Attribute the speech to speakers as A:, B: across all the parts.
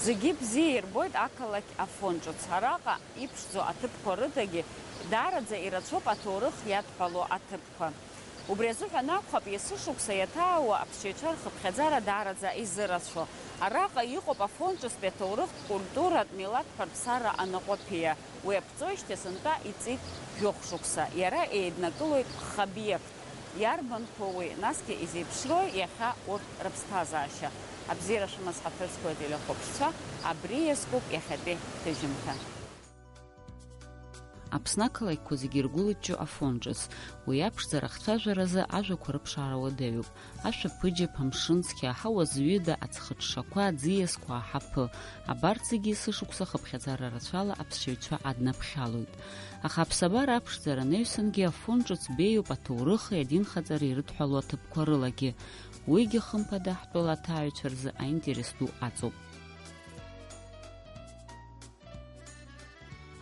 A: Зегьы бзиа ирбоит ақалақь Афонҿыц. Араҟа иԥшӡоу аҭыԥқәа рыдагьы даараӡа ирацәоуп аҭоурых иадҳәало аҭыԥқәа. Убри азыҳәан акәхап есышықәса иаҭаауа аԥсшьаҩцәа рхыԥхьаӡара даараӡа изырацәо. Араҟа иҟоуп Афонҿыстәи аҭоурыхтә культуратә милаҭтә ҳәарԥсара анаҟәаԥиа. Уи аԥҵоижьҭеи сынтәа иҵит жәохә шықәса. Иара еиднакылоит х-обиект. Иарбанқәа уи, насгьы изеиԥшрои иахьа урҭ рыԥсҭазаашьа. Абзиара шәымазҳаҭырцәқәа телехәаԥшцәа, абри иазкуп иахьатәи ҭыжьымҭа. Аԥсны ақалақьқәа зегьы иргәылыҷҷо Афонҿыц. Уи аԥшӡара хцәажәаразы ажәақәа рыԥшаара уадаҩуп. Ашәаԥыџьаԥ, амшын цқьа, аҳауа зҩыда, аҵхыҽҽақәа, аӡиасқәа, аҳаԥы. Абарҭ зегьы есышықәса хыԥхьаӡара рацәала аԥсшьаҩцәа аднаԥхьалоит. Аха аԥсабара аԥшӡара анаҩсангьы Афонҿыц беиоуп аҭоурыхи адинхаҵареи ирыдҳәало аҭыԥқәа рылагьы. Уигьы хымԥада ҳтәыла аҭааҩцәа рзы аинтерес ду аҵоуп.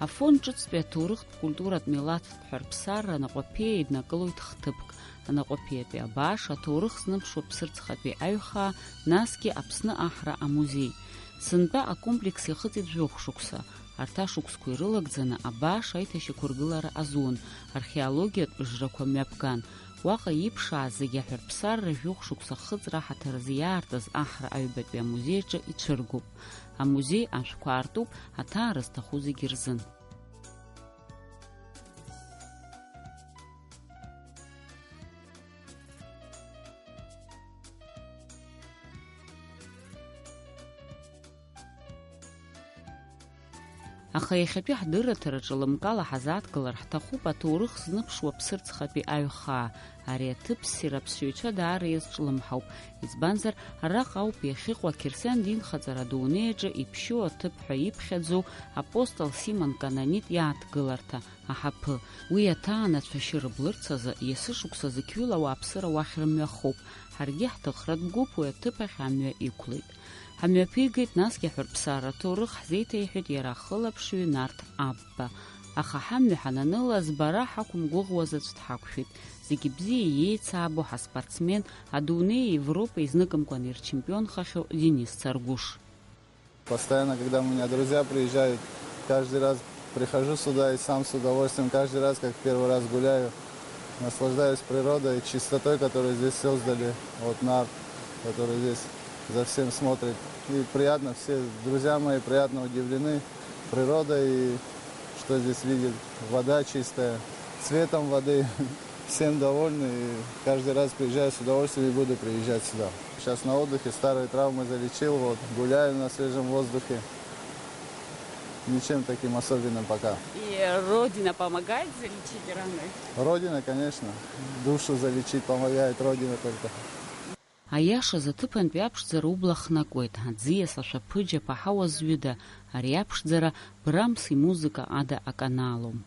A: Афонҿыцтәи аҭоурыхтә культуратә милаҭтә ҳәарԥсара анаҟәаԥиа еиднакылоит хҭыԥк. Анаҟәаԥиатәи абааш, аҭоурых зныԥшуа Ԥсырӡхатәи аҩхаа, насгьы Аԥсны аҳра амузеи. Сынтәа акомплекс иахыҵит жәохә шықәса. Арҭ ашықәсқәа ирылагӡаны абааш аиҭашьақәыргылара азун, археологиатә быжрақәа мҩаԥган. Уаҟа иԥшааз зегьы аҳәарԥсарра жәохә шықәса хыҵра ҳаҭаразы иаартыз аҳра аҩбатәи амузеи аҿы ицәыргоуп. Амузеи ашәқәа аартуп аҭаара зҭаху зегьы рзын. Аха иахьатәи ҳдырраҭараҿ лымкала ҳазааҭгылар ҳҭахуп аҭоурых зныԥшуа Ԥсырӡхатәи аҩхаа. Ари аҭыԥ ссир аԥсшьаҩцәа даара иазҿлымҳауп. Избанзар, араҟа ауп иахьыҟоу ақьырсиан динхаҵара адунеи аҿы иԥшьоу аҭыԥ ҳәа иԥхьаӡоу апостол Симон Канонит иааҭгыларҭа, аҳаԥы. Уи аҭаанацәашьы рыблырц азы есышықәса зықьҩыла ауааԥсыра уахь рымҩахоуп. Ҳаргьы ҳҭыхратә гәыԥ уи аҭыԥ ахь амҩа иқәлеит. Ҳамҩаԥигеит, насгьы аҳәарԥсара аҭоурых ҳзеиҭеиҳәеит иара ахылаԥшҩы Нарҭ Абба. Аха ҳамҩа ҳананыла збара ҳақәымгәыӷуаз аӡә дҳақәшәеит. Зегьы бзиа иеицаабо ҳаспортсмен, адунеи Европеи зныкымкәан ирчемпионхахьоу Денис Царгуш.
B: Постоянно, когда у меня друзья приезжают, каждый раз прихожу сюда и сам с удовольствием, каждый раз, как первый раз гуляю, наслаждаюсь природой, чистотой, которую здесь создали, вот Нарт, который здесь за всем смотрит. И приятно, все друзья мои приятно удивлены природой, и что здесь видят. Вода чистая, цветом воды. Всем довольны, и каждый раз приезжаю с удовольствием и буду приезжать сюда. Сейчас на отдыхе, старые травмы залечил, вот, гуляю на свежем воздухе. Ничем таким особенным пока.
A: И Родина помогает залечить раны?
B: Родина, конечно. Душу залечить помогает Родина только.
A: Аиашаз аҭыԥантәи аԥшӡара убла хнакуеит. Аӡиас, ашәаԥыџьаԥ, аҳауа зҩыда. Ари аԥшӡара Брамс имузыка ада аканалом.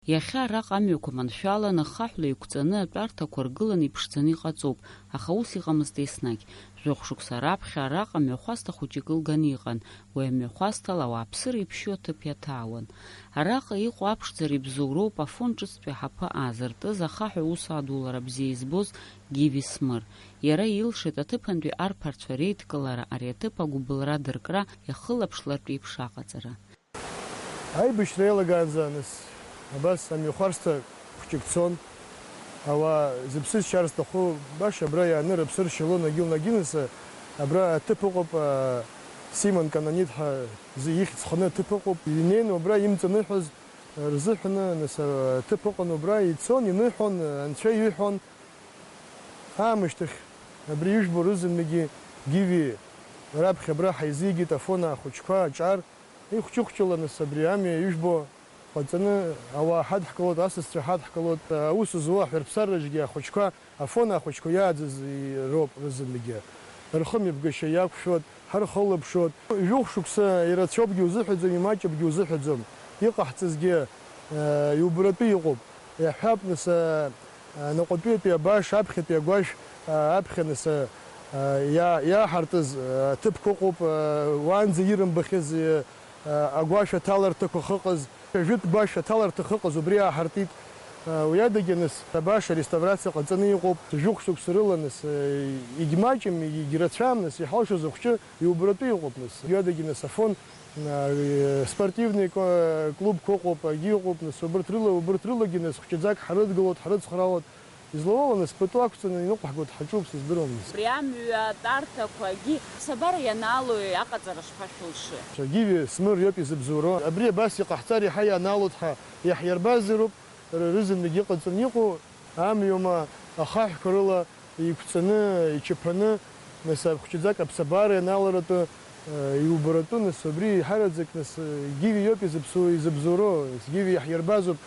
A: Иахьа араҟа амҩақәа маншәаланы, хаҳәла иқәҵаны, атәарҭақәа ргыланы иԥшӡаны иҟаҵоуп, аха ус иҟамызт еснагь. Жәохә шықәса раԥхьа араҟа мҩахәасҭа хәыҷык ылганы иҟан. Уи амҩахәасҭала ауааԥсыра иԥшьоу аҭыԥ иаҭаауан. Араҟа иҟоу аԥшӡара ибзоуроуп Афонҿыцтәи аҳаԥы аазыртыз ахаҳә аусуаа дуалара бзиа избоз Гиви Смыр. Иара илшеит аҭыԥантәи арԥарцәа реидкылара, ари аҭыԥ агәыбылра дыркра иахылаԥшлартә еиԥш аҟаҵара.
C: Аибашьра еилагаанӡа Абас амҩахәарсҭа хәҷык цон, ауаа зыԥсы зшьар зҭаху баша абра иааны рыԥсы ршьало нагил-нагилнӡа, абра аҭыԥ ыҟоуп, Симон Канонит ҳәа ихьӡ ханы аҭыԥ ыҟоуп. Инеины убра имҵаныҳәоз рзыҳәаны аҭыԥ ыҟан убра ицон, иныҳәон, анцәа иҳәон. Аамышьҭахь абри ижәбо рызынтәигьы Гиви раԥхьа-абра ҳаизигеит афон ахәыҷқәа аҿар ихәҷы-хәҷыла нас абри амҩа ижәбо ҟаҵаны ауаа ҳадҳкылоит, асасцәа ҳадҳкылоит, аус зуа аҳәырԥсараҿгьы ахәыҷқәа афон ахәыҷқәа иааӡаз роуп рызынтәигьы. Рхымҩаԥгашьа иақәшәоит, ҳархылаԥшоит. Жәохә шықәса ирацәоупгьы узыҳәаӡом, имаҷыпгьы узыҳәаӡом. Иҟаҳҵазгьы иубаратәы иҟоуп. Иаҳҳәап нас наҟәатәиатәи абаш, аԥхьатәи агәашә, аԥхьа нас иааҳартыз ҭыԥк ыҟоуп, уаанӡа ирымбахьаз агәашә аҭаларҭақәа хыҟаз, жәытә гәашә аҭаларҭа хыҟаз, убри ааҳартит. Уи адагьы нас абаш ареставрациа ҟаҵаны иҟоуп. Жәохә шықәса рыла нас егьмаҷым, егьрацәам, нас иҳалшоз ахәҷы иубаратәы иҟоуп. Нас уи адагьы нас афон спортивный клубк ыҟоуп, агьи ыҟоуп. Нас убарҭ рылагьы нас хәҷаӡак ҳрыдгылоит, ҳрыцхраауеит. Излауала нас пату ақәҵаны иныҟәҳгоит, ҳаҿуп, сыздыруам.
A: Убри амҩа атарҭақәагьы ԥсабара ианаало аҟаҵара шԥашәылши?
C: Гиви Смыр иоуп изыбзоуро. Абри абас иҟаҳҵар иаҳа ианаалоит ҳәа иаҳирбазароуп. Рызынтәигьы иҟаҵаны иҟоу амҩома ахаҳәқәа рыла иқәҵаны, ичаԥаны, нас хәҷаӡак аԥсабара ианаларатәы, иубаратәы, нас абри иҳараӡак, нас Гиви иоуп изыбзоуро, Гиви иаҳирбазоуп.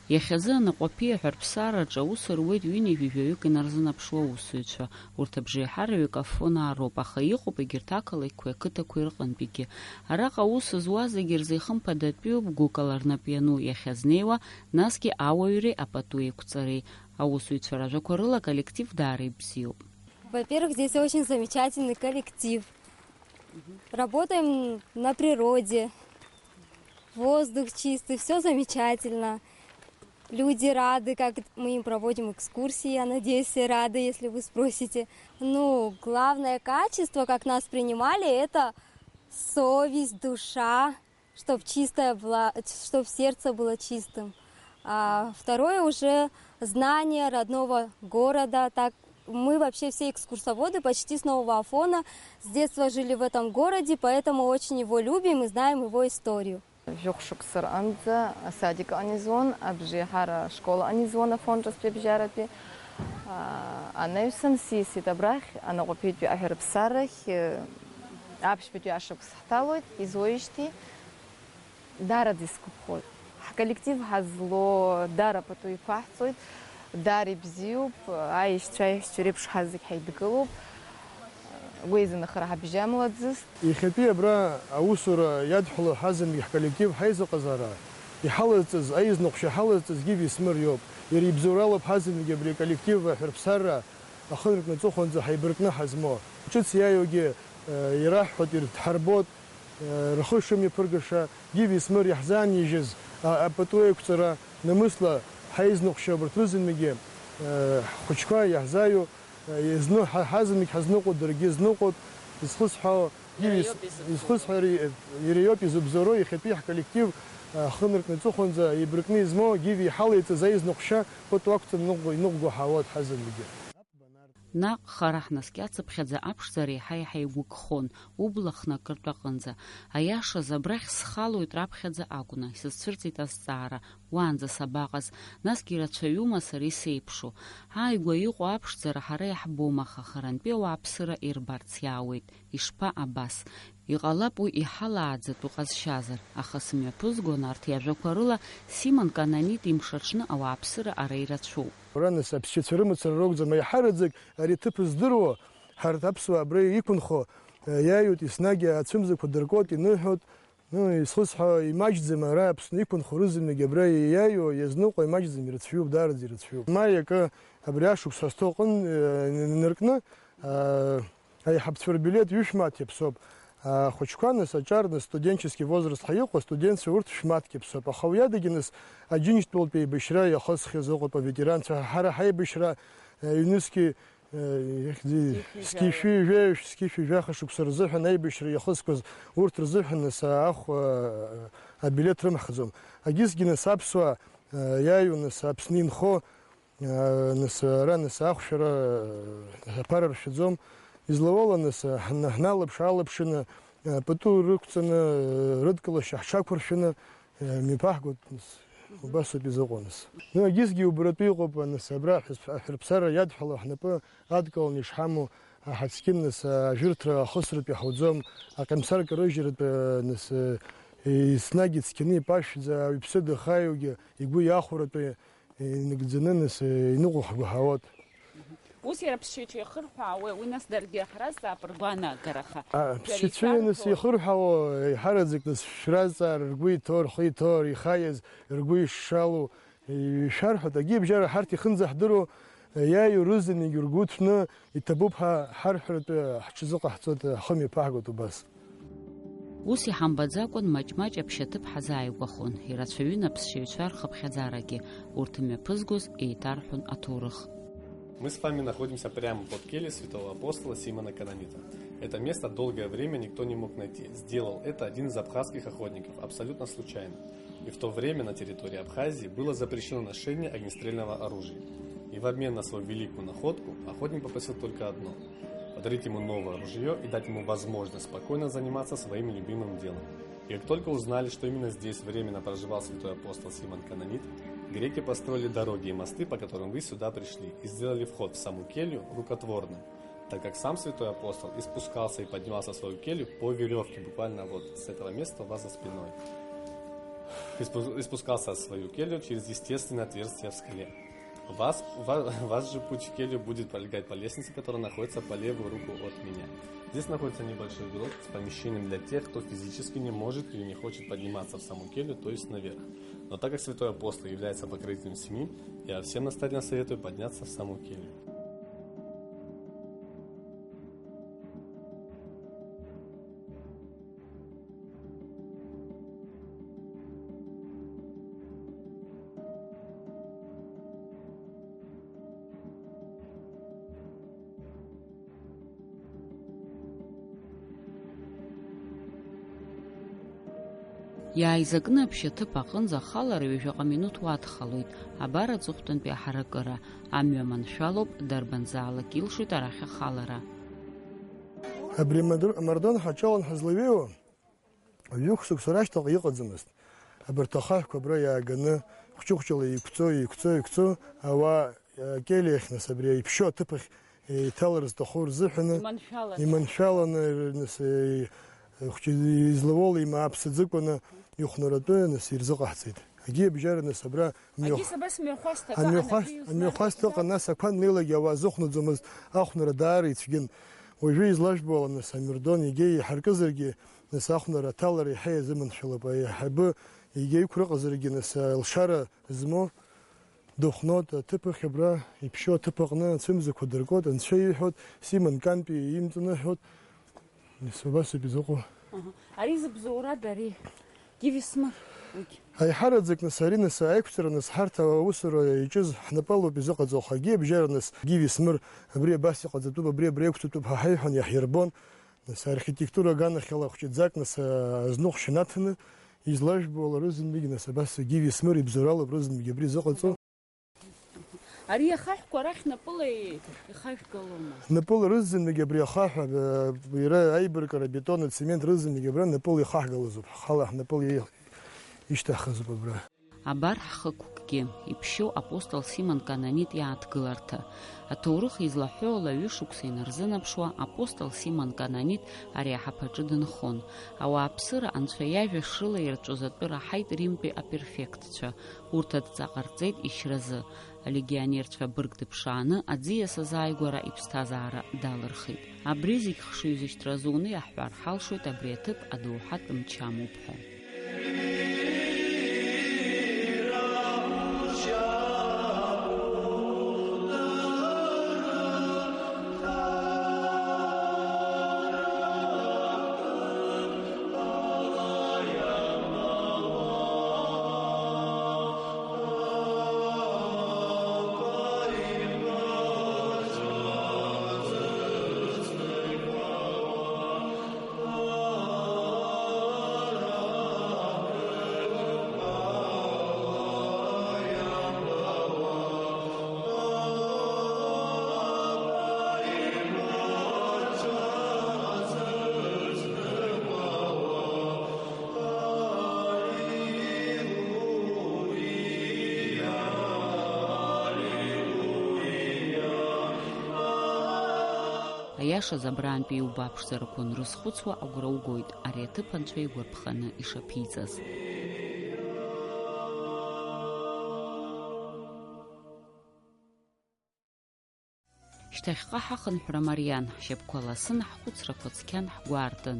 A: Иахьазы анаҟәаԥиа аҳәарԥсараҿы аус руеит ҩынҩажәи жәаҩык инарзынарԥшуа аусзуҩцәа. Урҭ абжеиҳараҩык афон аароуп, аха иҟоуп егьырҭ ақалақьқәеи ақыҭақәеи рҟынтәигьы. Араҟа аус зуаз зегьы рзы ихымԥадатәиуп гәыкала рнапы иану иахьазнеиуа, насгьы ауаҩреи апату еиқәҵареи. Аусзуҩцәа ражәақәа рыла коллектив даара ибзиоуп.
D: Во-первых, здесь очень замечательный коллектив. Работаем на природе, воздух чистый, все замечательно. Люди рады, как мы им проводим экскурсии, я надеюсь, все рады, если вы спросите. Ну, главное качество, как нас принимали, это совесть, душа, чтобы сердце было чистым. А второе уже знание родного города. Так мы вообще все экскурсоводы почти с Нового Афона с детства жили в этом городе, поэтому очень его любим и знаем его историю.
E: Жух шуксар анза садик анизон абжихара школа анизон афон распеп жарапи анаюсам сиси табрах анaqopit bi aherbsarach abspit bi ashukс хталойт изоишти дара дискупхот коллектив хазло дара патуи фахцойт дари бзиуп аиш чайш чурепш хазик хайдгылуп ويزن خرها بيجامل دزست
C: يخبي برا أوسر يدخل حزم يحكلكيف حيز قزارة يحلتز أيز نقش حلتز جيب يسمر يوب يري بزورال بحزم يجبري كولكتيف حربسرة أخذك نتوخن زي حيبركنا حزمه شد سيايوجي يراح حد يتحربوت رخوشهم يبرقشة جيب يسمر يحزان يجز أبتوي كسرة نمسلا حيز نقش برتوزن مجي خشكا يحزايو يزنو حازمك حزنوقد درجي زنوقد يسخصها يريوب يزبزورو يخبيح كولكتيف خنرك نتوخن زي يبركني زمو جيبي حاليت زي زنقشة كنت وقت نقو حواد حزن مجي
A: Наҟ хара ҳнаскьацыԥхьаӡа аԥшӡара еиҳа-еиҳа игәыкхон, ублахны акыртә аҟынӡа. Аиашаз абрахь схалоит раԥхьаӡа акәны, исызцәырҵит азҵаара, уаанӡа сабаҟаз, насгьы ирацәаҩума сара исеиԥшу. Ааигәа иҟоу аԥшӡара ҳара иаҳбом, аха харантәи ауааԥсыра ирбарц иаауеит. Ишԥа абас? Иҟалап уи иҳалааӡатәу ҟазшьазар, аха сымҩаԥызгон арҭ иажәақәа рыла Симон Кананит имшаҽны ауааԥсыра ара ирацәоуп.
C: ورانس أبشر رمضان روج زما يحرزك أريتب الزدرو حرت أبسوا أبري يكون خو يايوت يسناجي أتشمزك ودركوت ينحط يصحى يماجد زما رابس يكون خروز من جبري يايو يزنوق يماجد زما يرتفيو بدار يرتفيو ما يك أبرياشوك ساستوقن نركنا أي حبت في البلاد يشمات يبصوب Хочканес, очарнес, студенческий возраст хайоко, студенцы урт шматки псо. По хавьядагинес, один стол пей бешра, я хос хизоко по ветеранцу, хара хай бешра, юнуски скифи вяха шуксарзуха, найбешра, я хос коз урт разуханес, ах, билет рымхазом. Агизгинес апсуа, я юнес апснин хо, нес ранес ахшера, параршидзом. Изловала нас гнала пшалапшина, поту рукцана рыдкала шахшакуршина, мипахгут وبس بيزقونس نو جيسجي وبرتويقو بنس ابرا حربسر يدحلو حنبا ادكل نشحمو حتسكنس جرتر خسر بحوزم اقمسر كروجر بنس سناجي سكني باش за بسد خايوجي يقو ياخر نقزننس ينقو حوات
A: وسير بشيتي خرفا وناس درجي حراسة بربانا كرخا
C: بشيتي نس يخرفا حرزك نس شرازة رقوي تور خي تور يخايز رقوي شالو شرح تجيب جرى حرتي خنزة حضروا يا يروزن يرقوتنا يتبوبها حرحرت حشزق حصوت خمي باغوتو بس
A: وسي حمبادزاكون ماجماج ابشتب حزاي وخون يراتشوينا بسشيوچار خبخязараги уртыме пызгуз и тархун атурых.
F: Мы с вами находимся прямо под келью святого апостола Симона Канонита. Это место долгое время никто не мог найти. Сделал это один из абхазских охотников, абсолютно случайно. И в то время на территории Абхазии было запрещено ношение огнестрельного оружия. И в обмен на свою великую находку охотник попросил только одно – подарить ему новое ружье и дать ему возможность спокойно заниматься своим любимым делом. И как только узнали, что именно здесь временно проживал святой апостол Симон Канонит, греки построили дороги и мосты, по которым вы сюда пришли, и сделали вход в саму келью рукотворным, так как сам святой апостол и спускался и поднимался в свою келью по веревке, буквально вот с этого места у вас за спиной. И спускался в свою келью через естественное отверстие в скале. Ваш же путь в келью будет пролегать по лестнице, которая находится по левую руку от меня. Здесь находится небольшой грот с помещением для тех, кто физически не может или не хочет подниматься в саму келью, то есть наверх. Но так как святой апостол является покровителем семьи, я всем настоятельно советую подняться в саму келью.
A: Иааизакны аԥшьаҭыԥ аҟынӡа ахалара ҩажәаҟа минуҭ уадхалоит, абар аҵыхәтәантәи аҳаракыра, амҩа маншәалоуп, дарбанзаалак илшоит арахь ахалара.
C: Абри амардон ҳаҿалан ҳазлаҩеиуа ҩ-шықәса рашьҭаҟа иҟаӡамызт. Абарҭ ахаҳәқәа абра иааганы хәҷы-хәҷыла еиқәҵо, ауаа акелиа ахь нас абри иԥшьо аҭыԥ ахь иҭалар зҭаху рзыҳәаны иманшәаланы изловола има аԥсаӡыкәаны ихәнаратәы нас ирзыҟаҳҵеит. Агьи абжьара нас абра амҩахәасҭа ыҟан, нас ақәа анлеилагьы ауаа зыхәнаӡомызт, ахәнара даара ицәгьын. Уажәы излажәбо нас амирдон егьа иҳаркызаргьы нас ахәнара аҭалара иаҳа иазыманшәалап. Аиҳабы егьа иқәрыҟазаргьы нас лшара змоу дыхәноит аҭыԥ ахь абра иԥшьо аҭыԥ аҟны ацәымзақәа дыркуеит, анцәа ииҳәоит, Симон Кампи имҵаныҳәоит. Абасоуп изыҟоу.
A: Ари зыбзоурада ари Гивисмыр?
C: Аиҳараӡак нас ари нас аиқәҵара нас ҳарҭ аусура иҿыз ҳнапалоуп изыҟаҵо, агьи абжьара нас Гивисмыр абри абас иҟаҵатәуп, абри еиқәҵатәуп ҳәа ҳаиҳәан иаҳирбон. Нас архитектура аганахьала хәҷыӡак нас зныҟәшьа наҭаны излажәбо рызынтәигьы нас абас Гивисмыр ибзоуралоуп рызынтәигьы абри изыҟаҵо.
A: Ари ахаҳәқәа арахь напыла ихаҳәгалома?
C: Напыла рызынтәигьы абри ахаҳә иара аибаркара, бетон, ацемент рызынтәигьы абра напыла ихаҳгалазоуп, ҳхала ҳнапыла ишьҭахызоуп абра.
A: Абар ҳхықәкгьы иԥшьоу апостол Симон Канонит иааҭгыларҭа. Аҭоурых излаҳәо ала ҩышықәса инарзынаԥшуа апостол Симон Канонит ари аҳаԥаҿы дынхон. Ауааԥсыра анцәа иажәа шрыла ирҿоз атәы раҳаит Римтәи аперфектцәа. Урҭ адҵа ҟарҵеит ишьразы. Алегионерцәа бырг дыԥшааны аӡиас азааигәара иԥсҭазаара далырхит. Абри зегь хшыҩзышьҭра зуны иаҳҳәар ҳалшоит абри аҭыԥ адоуҳатә мч амоуп ҳәа. Аиашаз абрантәи иубаԥшӡарақәа нрызхәыцуа агәра угоит ари аҭыԥ анцәа игәарԥханы ишаԥиҵаз. Шьҭахьҟа ҳахынҳәра мариан, ҳшьапқәа ласын, ҳхәыцрақәа цқьан, ҳгәаартын.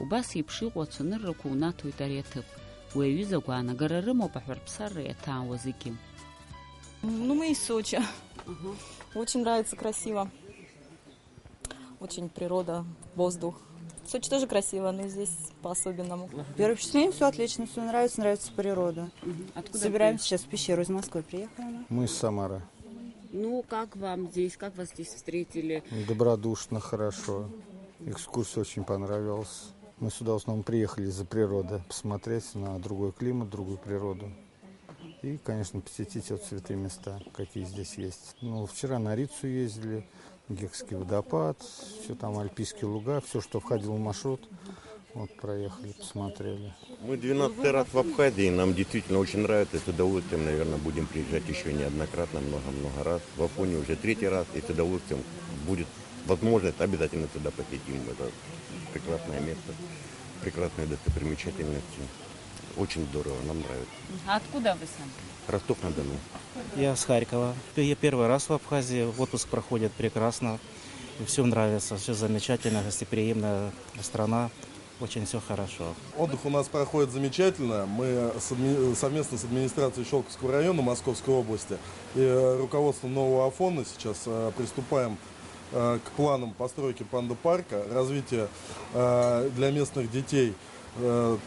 A: Убас еиԥш иҟоу ацәаныррақәа унаҭоит ари аҭыԥ. Уи аҩыза гәаанагара рымоуп аҳәарԥсарра иаҭаауа зегьы.
G: Ну, мы из Сочи. Очень нравится, красиво. Очень природа, воздух. Сочи тоже красиво, но здесь по-особенному.
H: Первое впечатление, все отлично, все нравится природа.
A: Откуда
H: Собираемся сейчас в пещеру, из Москвы приехали.
B: Мы из Самары.
A: Ну, как вам здесь, как вас здесь встретили?
B: Добродушно, хорошо. Экскурсия очень понравилась. Мы сюда в основном приехали из-за природы, посмотреть на другой климат, другую природу. И, конечно, посетить вот святые места, какие здесь есть. Ну, вчера на Рицу ездили, Гекский водопад, все там альпийские луга, все, что входило в маршрут. Вот проехали, посмотрели.
I: Мы 12-й раз в Абхазии, нам действительно очень нравится, с удовольствием, наверное, будем приезжать еще неоднократно, много-много раз. В Афоне уже 3-й раз, и с удовольствием будет возможность, обязательно сюда посетим. Это прекрасное место, прекрасные достопримечательности. Очень здорово, нам нравится.
A: А откуда вы сами?
I: Ростов-на-Дону.
J: Я с Харькова. Я первый раз в Абхазии, отпуск проходит прекрасно. Все нравится, все замечательно, гостеприимная страна. Очень все хорошо.
K: Отдых у нас проходит замечательно. Мы совместно с администрацией Щелковского района Московской области и руководством Нового Афона сейчас приступаем к планам постройки панда-парка, развития для местных детей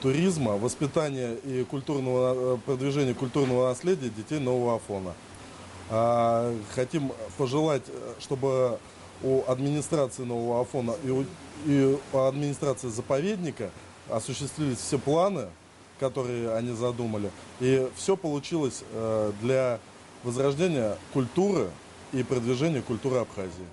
K: туризма, воспитания и продвижения культурного наследия детей Нового Афона. Хотим пожелать, чтобы у администрации Нового Афона и у администрации заповедника осуществились все планы, которые они задумали, и все получилось для возрождения культуры и продвижения культуры Абхазии.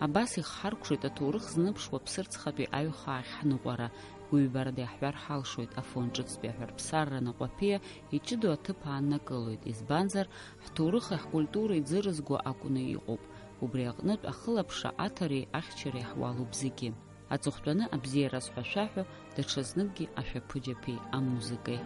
A: Абас ихҳаркәшоит аҭоурых зныԥшуа ԥсырӡхатәи аҩхаа ҳныҟәара. Гәыҩбарада иаҳҳәар ҳалшоит Афон ҿыцтәи аҳәарԥсарра наҟәаԥиа иҷыдоу аҭыԥ ааннакылоит, избанзар ҳҭоурыхи ҳкультуреи иӡырызго акәны иҟоуп. Убри аҟнытә ахылаԥшра аҭареи ахьчареи ҳуалуп зегьы. Аҵыхәтәаны абзиара зҳәашәаҳәо даҽазныкгьы ашәаԥыџьаԥи амузыкеи.